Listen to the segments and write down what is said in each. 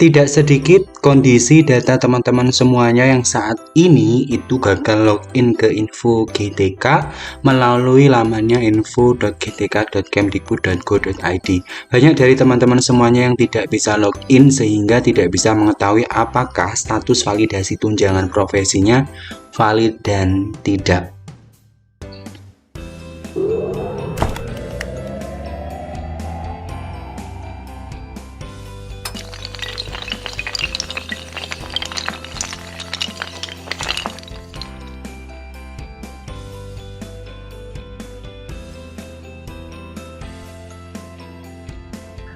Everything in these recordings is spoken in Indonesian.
Tidak sedikit kondisi data teman-teman semuanya yang saat ini itu gagal login ke info GTK melalui lamannya info.gtk.kemdikbud.go.id. Banyak dari teman-teman semuanya yang tidak bisa login sehingga tidak bisa mengetahui apakah status validasi tunjangan profesinya valid dan tidak.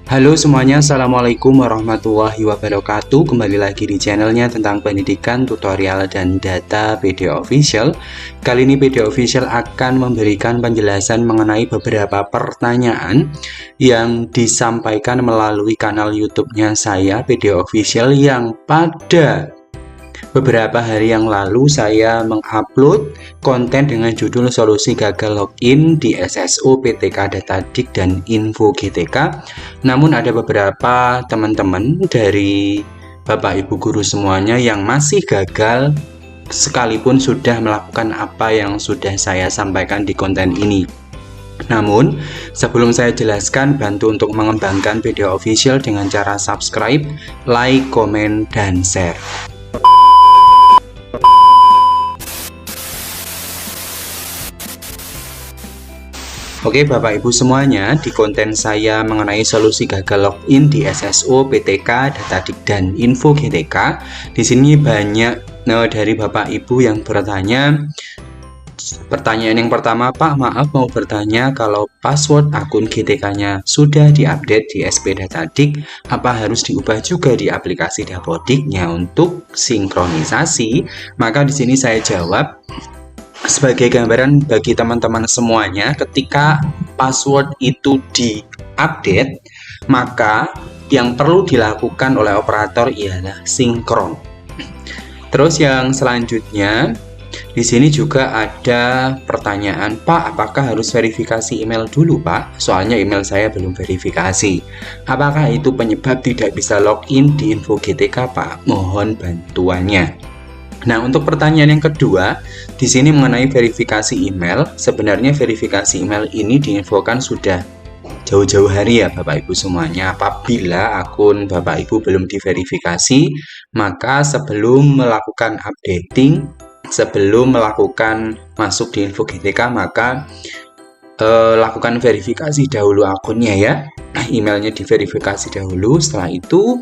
Halo semuanya, assalamualaikum warahmatullahi wabarakatuh. Kembali lagi di channelnya tentang pendidikan, tutorial, dan data PD Official. Kali ini PD Official akan memberikan penjelasan mengenai beberapa pertanyaan yang disampaikan melalui kanal YouTube-nya saya, PD Official, yang pada beberapa hari yang lalu saya mengupload konten dengan judul solusi gagal login di SSO, PTK, Datadik, dan Info GTK. Namun ada beberapa teman-teman dari Bapak Ibu guru semuanya yang masih gagal sekalipun sudah melakukan apa yang sudah saya sampaikan di konten ini. Namun, sebelum saya jelaskan, bantu untuk mengembangkan video official dengan cara subscribe, like, komen, dan share. Oke Bapak Ibu semuanya, di konten saya mengenai solusi gagal login di SSO, PTK, Datadik, dan Info GTK, di sini banyak dari Bapak Ibu yang bertanya. Pertanyaan yang pertama, Pak, maaf mau bertanya, kalau password akun GTK-nya sudah diupdate di SP Datadik, apa harus diubah juga di aplikasi Dapodiknya untuk sinkronisasi? Maka di sini saya jawab, sebagai gambaran bagi teman-teman semuanya, ketika password itu diupdate, maka yang perlu dilakukan oleh operator ialah sinkron. Terus yang selanjutnya, di sini juga ada pertanyaan, Pak, apakah harus verifikasi email dulu, Pak? Soalnya email saya belum verifikasi. Apakah itu penyebab tidak bisa login di Info GTK, Pak? Mohon bantuannya. Nah, untuk pertanyaan yang kedua, di sini mengenai verifikasi email, sebenarnya verifikasi email ini diinfokan sudah jauh-jauh hari ya Bapak Ibu semuanya. Apabila akun Bapak Ibu belum diverifikasi, maka sebelum melakukan updating, sebelum melakukan masuk di Info GTK, maka lakukan verifikasi dahulu akunnya ya. Emailnya diverifikasi dahulu, setelah itu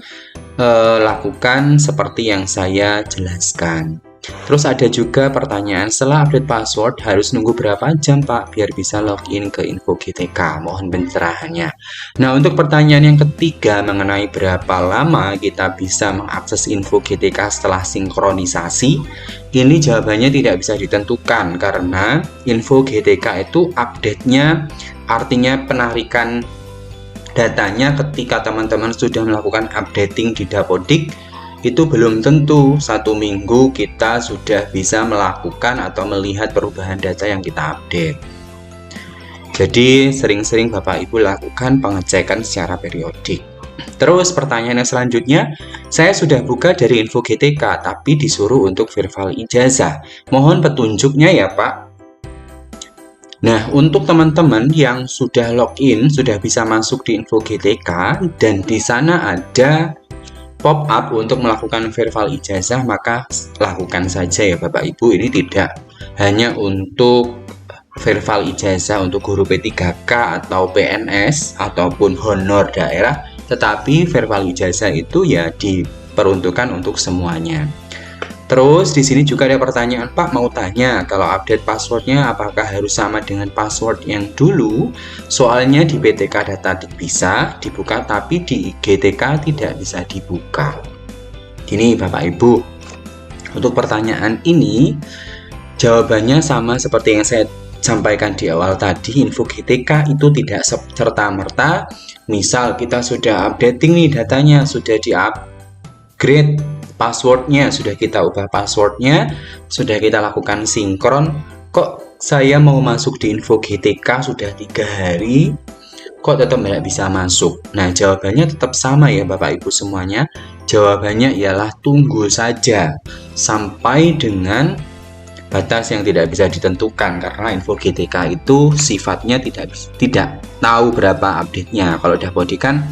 lakukan seperti yang saya jelaskan. Terus ada juga pertanyaan, setelah update password harus nunggu berapa jam Pak biar bisa login ke Info GTK? Mohon pencerahannya. Nah, untuk pertanyaan yang ketiga mengenai berapa lama kita bisa mengakses Info GTK setelah sinkronisasi, ini jawabannya tidak bisa ditentukan karena Info GTK itu update-nya, artinya penarikan datanya ketika teman-teman sudah melakukan updating di Dapodik, itu belum tentu 1 minggu kita sudah bisa melakukan atau melihat perubahan data yang kita update. Jadi sering-sering Bapak Ibu lakukan pengecekan secara periodik. Terus pertanyaan yang selanjutnya, saya sudah buka dari Info GTK tapi disuruh untuk verify ijazah. Mohon petunjuknya ya Pak. Nah, untuk teman-teman yang sudah login, sudah bisa masuk di Info GTK dan di sana ada pop-up untuk melakukan verify ijazah, maka lakukan saja ya Bapak Ibu. Ini tidak hanya untuk verify ijazah untuk guru P3K atau PNS ataupun honor daerah, tetapi verify ijazah itu ya diperuntukkan untuk semuanya. Terus di sini juga ada pertanyaan, Pak, mau tanya kalau update passwordnya apakah harus sama dengan password yang dulu? Soalnya di PTK Datadik bisa dibuka tapi di GTK tidak bisa dibuka. Gini Bapak Ibu, untuk pertanyaan ini jawabannya sama seperti yang saya sampaikan di awal tadi. Info GTK itu tidak serta-merta, misal kita sudah updating nih datanya, sudah di-upgrade passwordnya, sudah kita ubah passwordnya, sudah kita lakukan sinkron, kok saya mau masuk di Info GTK sudah 3 hari kok tetap nggak bisa masuk? Nah, jawabannya tetap sama ya Bapak Ibu semuanya. Jawabannya ialah tunggu saja sampai dengan batas yang tidak bisa ditentukan, karena info GTK itu sifatnya tidak tahu berapa update-nya. Kalau Dapodik kan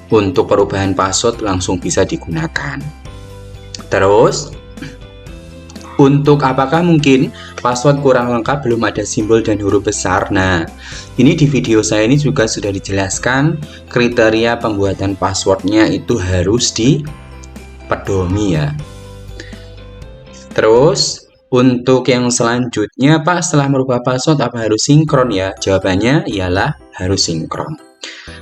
untuk perubahan password langsung bisa digunakan. Terus untuk apakah mungkin password kurang lengkap, belum ada simbol dan huruf besar? Nah, ini di video saya ini juga sudah dijelaskan kriteria pembuatan passwordnya itu harus dipedomi ya. Terus untuk yang selanjutnya, Pak, setelah merubah password apa harus sinkron ya? Jawabannya ialah harus sinkron.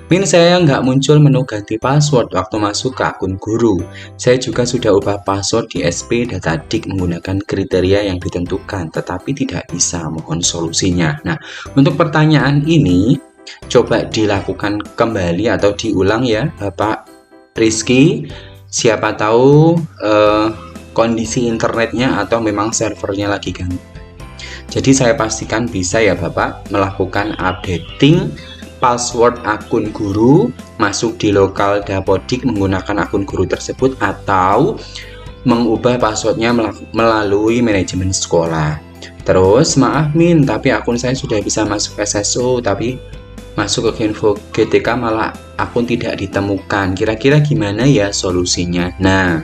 Min, saya nggak muncul menu ganti password waktu masuk ke akun guru. Saya juga sudah ubah password di SP Datadik menggunakan kriteria yang ditentukan, tetapi tidak bisa. Mohon solusinya. Nah, untuk pertanyaan ini, coba dilakukan kembali atau diulang ya, Bapak Rizky. Siapa tahu kondisi internetnya atau memang servernya lagi ganggu. Jadi saya pastikan bisa ya Bapak melakukan updating password akun guru, masuk di lokal Dapodik menggunakan akun guru tersebut, atau mengubah passwordnya melalui manajemen sekolah. Terus, maaf Min, tapi akun saya sudah bisa masuk SSO, tapi masuk ke info GTK malah akun tidak ditemukan. Kira-kira gimana ya solusinya? Nah,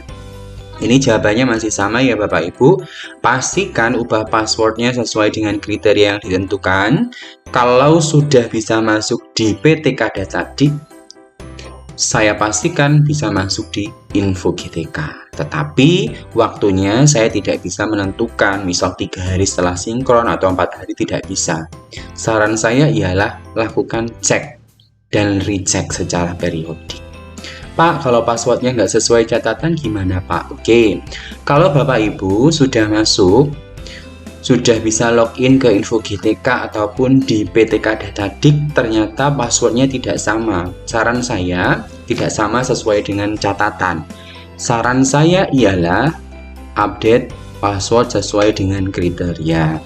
ini jawabannya masih sama ya Bapak Ibu. Pastikan ubah passwordnya sesuai dengan kriteria yang ditentukan. Kalau sudah bisa masuk di PTK Datadik, saya pastikan bisa masuk di info GTK. Tetapi waktunya saya tidak bisa menentukan, misal 3 hari setelah sinkron atau 4 hari tidak bisa. Saran saya ialah lakukan cek dan recheck secara periodik. Pak, kalau passwordnya nggak sesuai catatan gimana Pak? Oke, kalau Bapak Ibu sudah masuk, sudah bisa login ke info GTK ataupun di PTK Datadik, ternyata passwordnya tidak sama. Saran saya, tidak sama sesuai dengan catatan. Saran saya ialah update password sesuai dengan kriteria.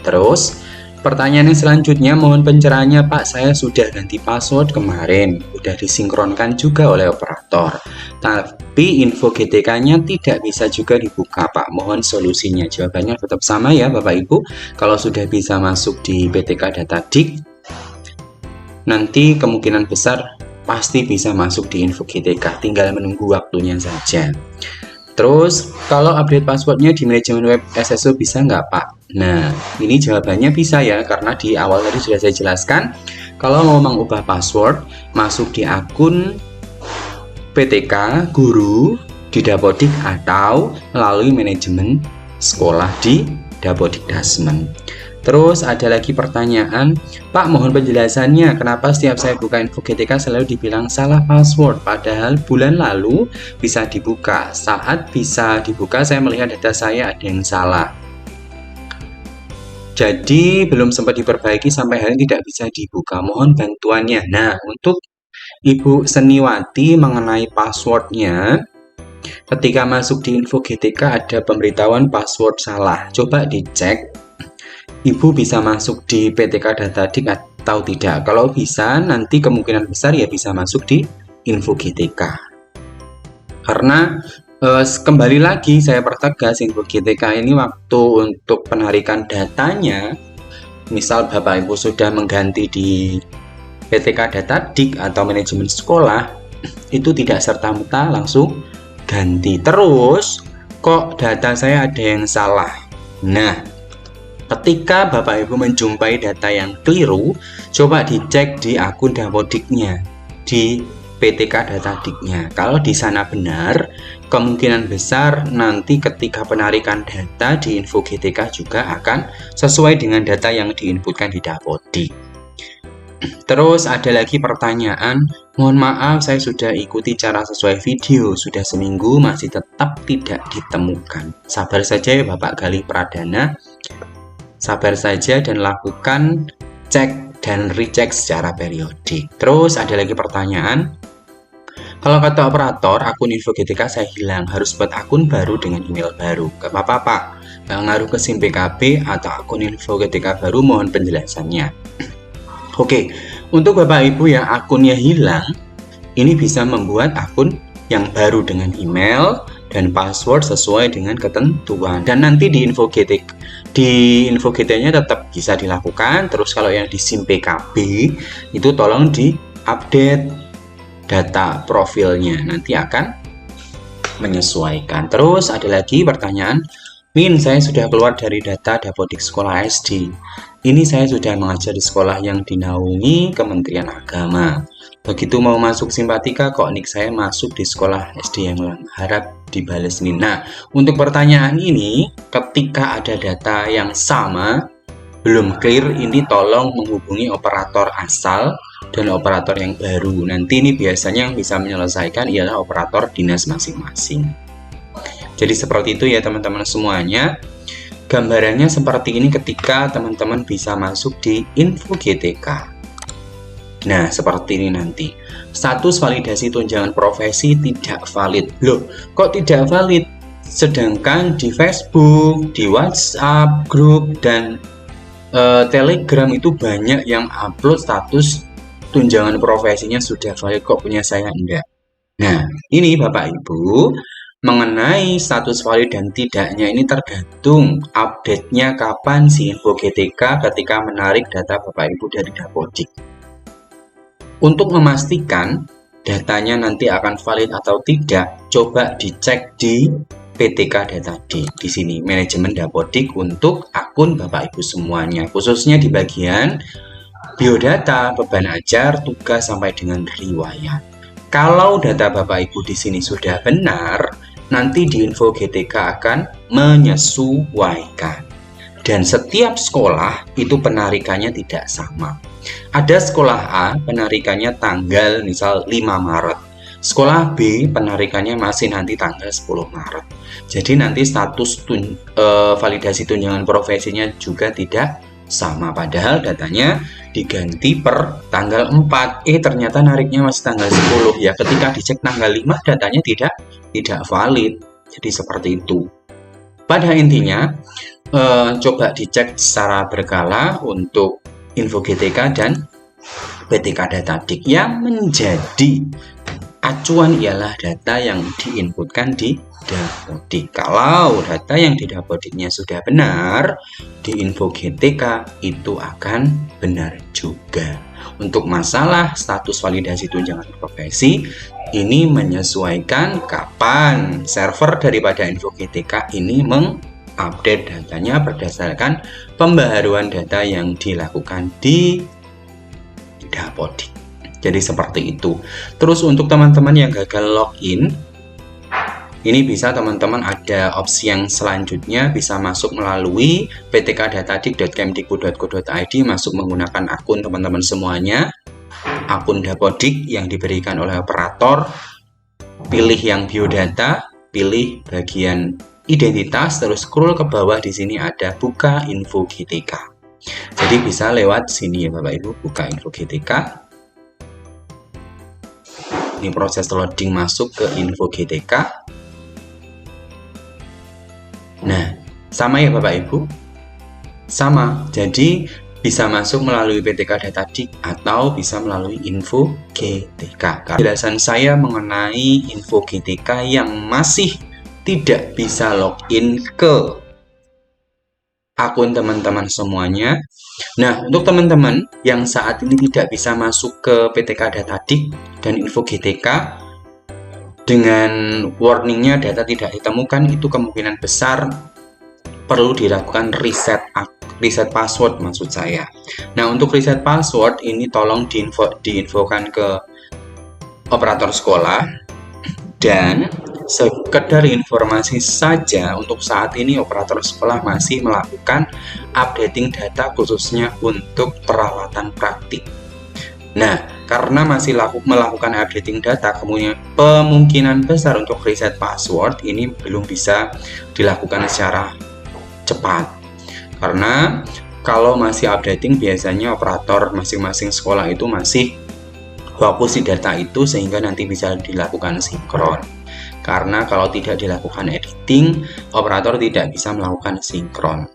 Terus, pertanyaan yang selanjutnya, mohon pencerahannya Pak, saya sudah ganti password kemarin, sudah disinkronkan juga oleh operator, tapi info GTK-nya tidak bisa juga dibuka Pak, mohon solusinya. Jawabannya tetap sama ya Bapak Ibu, kalau sudah bisa masuk di PTK Datadik, nanti kemungkinan besar pasti bisa masuk di info GTK, tinggal menunggu waktunya saja. Terus, kalau update passwordnya di manajemen web SSO bisa nggak Pak? Nah, ini jawabannya bisa ya, karena di awal tadi sudah saya jelaskan, kalau mau mengubah password, masuk di akun PTK guru di Dapodik atau melalui manajemen sekolah di Dapodik Dasmen. Terus ada lagi pertanyaan, Pak, mohon penjelasannya, kenapa setiap saya buka info GTK selalu dibilang salah password, padahal bulan lalu bisa dibuka. Saat bisa dibuka, saya melihat data saya ada yang salah. Jadi belum sempat diperbaiki sampai hari ini tidak bisa dibuka. Mohon bantuannya. Nah, untuk Ibu Seniwati mengenai passwordnya, ketika masuk di info GTK ada pemberitahuan password salah. Coba dicek, Ibu bisa masuk di PTK Datadik atau tidak. Kalau bisa, nanti kemungkinan besar ya bisa masuk di info GTK. Karena kembali lagi saya pertegas, info GTK ini waktu untuk penarikan datanya, misal Bapak Ibu sudah mengganti di PTK Datadik atau manajemen sekolah, itu tidak serta-merta langsung ganti. Terus kok data saya ada yang salah. Nah, ketika Bapak Ibu menjumpai data yang keliru, coba dicek di akun Dapodiknya, di PTK Datadiknya. Kalau di sana benar, kemungkinan besar nanti ketika penarikan data di info GTK juga akan sesuai dengan data yang diinputkan di Dapodik. Terus ada lagi pertanyaan, mohon maaf saya sudah ikuti cara sesuai video, sudah seminggu masih tetap tidak ditemukan. Sabar saja ya Bapak Galih Pradana. Sabar saja dan lakukan cek dan recheck secara periodik. Terus ada lagi pertanyaan, kalau kata operator akun info GTK saya hilang, harus buat akun baru dengan email baru. Gak apa-apa Pak, gak ngaruh ke SIM PKB atau akun info GTK baru, mohon penjelasannya. Oke, Untuk Bapak Ibu yang akunnya hilang, ini bisa membuat akun yang baru dengan email dan password sesuai dengan ketentuan. Dan nanti di info GT-nya tetap bisa dilakukan. Terus kalau yang di SIM PKB itu tolong di-update data profilnya, nanti akan menyesuaikan. Terus ada lagi pertanyaan, Min, saya sudah keluar dari data Dapodik Sekolah SD. Ini saya sudah mengajar di sekolah yang dinaungi Kementerian Agama. Begitu mau masuk Simpatika, kok nik saya masuk di sekolah SD yang lain. Harap dibales nih. Nah, untuk pertanyaan ini, ketika ada data yang sama, belum clear, ini tolong menghubungi operator asal dan operator yang baru. Nanti ini biasanya yang bisa menyelesaikan ialah operator dinas masing-masing. Jadi seperti itu ya teman-teman semuanya. Gambarannya seperti ini ketika teman-teman bisa masuk di info GTK. Nah, seperti ini nanti. Status validasi tunjangan profesi tidak valid. Loh, kok tidak valid? Sedangkan di Facebook, di WhatsApp, grup, dan Telegram itu banyak yang upload status tunjangan profesinya sudah valid, kok punya saya enggak. Nah, ini Bapak Ibu, mengenai status valid dan tidaknya ini tergantung update-nya kapan si info GTK ketika menarik data Bapak Ibu dari Dapodik. Untuk memastikan datanya nanti akan valid atau tidak, coba dicek di PTK Data D. Di sini manajemen Dapodik untuk akun Bapak Ibu semuanya, khususnya di bagian biodata, beban ajar, tugas sampai dengan riwayat. Kalau data Bapak Ibu di sini sudah benar, nanti di info GTK akan menyesuaikan. Dan setiap sekolah itu penarikannya tidak sama. Ada sekolah A penarikannya tanggal misal 5 Maret. Sekolah B penarikannya masih nanti tanggal 10 Maret. Jadi nanti status validasi tunjangan profesinya juga tidak sama. Padahal datanya diganti per tanggal 4. Ternyata nariknya masih tanggal 10. Ya ketika dicek tanggal 5 datanya tidak valid. Jadi seperti itu. Pada intinya coba dicek secara berkala untuk info GTK dan PTK Datadik. Yang menjadi acuan ialah data yang diinputkan di Dapodik. Kalau data yang di Dapodiknya sudah benar, di info GTK itu akan benar juga. Untuk masalah status validasi tunjangan profesi, ini menyesuaikan kapan server daripada info GTK ini mengupdate datanya berdasarkan pembaharuan data yang dilakukan di Dapodik. Jadi seperti itu. Terus untuk teman-teman yang gagal login, ini bisa teman-teman ada opsi yang selanjutnya, bisa masuk melalui ptkdatadik.kemdikbud.go.id, masuk menggunakan akun teman-teman semuanya, akun Dapodik yang diberikan oleh operator, pilih yang biodata, pilih bagian identitas, terus scroll ke bawah, di sini ada buka info GTK. Jadi bisa lewat sini ya Bapak Ibu, buka info GTK. Ini proses loading masuk ke info GTK. Nah, sama ya Bapak Ibu? Sama, jadi bisa masuk melalui PTK Datadik atau bisa melalui info GTK. Penjelasan saya mengenai info GTK yang masih tidak bisa login ke akun teman-teman semuanya. Nah, untuk teman-teman yang saat ini tidak bisa masuk ke PTK Datadik dan info GTK dengan warningnya data tidak ditemukan, itu kemungkinan besar perlu dilakukan reset password maksud saya. Nah, untuk reset password ini tolong diinfokan ke operator sekolah. Dan sekedar informasi saja, untuk saat ini operator sekolah masih melakukan updating data khususnya untuk peralatan praktik. Nah, karena masih melakukan updating data, kemungkinan besar untuk reset password ini belum bisa dilakukan secara cepat. Karena kalau masih updating, biasanya operator masing-masing sekolah itu masih fokus di data itu sehingga nanti bisa dilakukan sinkron. Karena kalau tidak dilakukan editing, operator tidak bisa melakukan sinkron.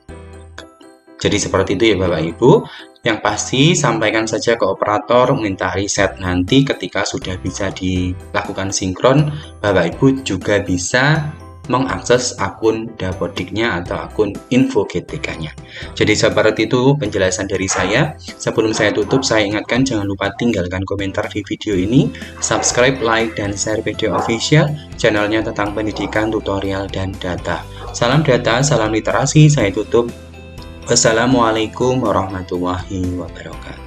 Jadi seperti itu ya Bapak Ibu. Yang pasti sampaikan saja ke operator minta reset. Nanti ketika sudah bisa dilakukan sinkron, Bapak Ibu juga bisa mengakses akun Dapodiknya atau akun info GTK-nya. Jadi seperti itu penjelasan dari saya. Sebelum saya tutup, saya ingatkan jangan lupa tinggalkan komentar di video ini, subscribe, like, dan share video official channelnya tentang pendidikan, tutorial, dan data. Salam data, salam literasi, saya tutup. Wassalamualaikum warahmatullahi wabarakatuh.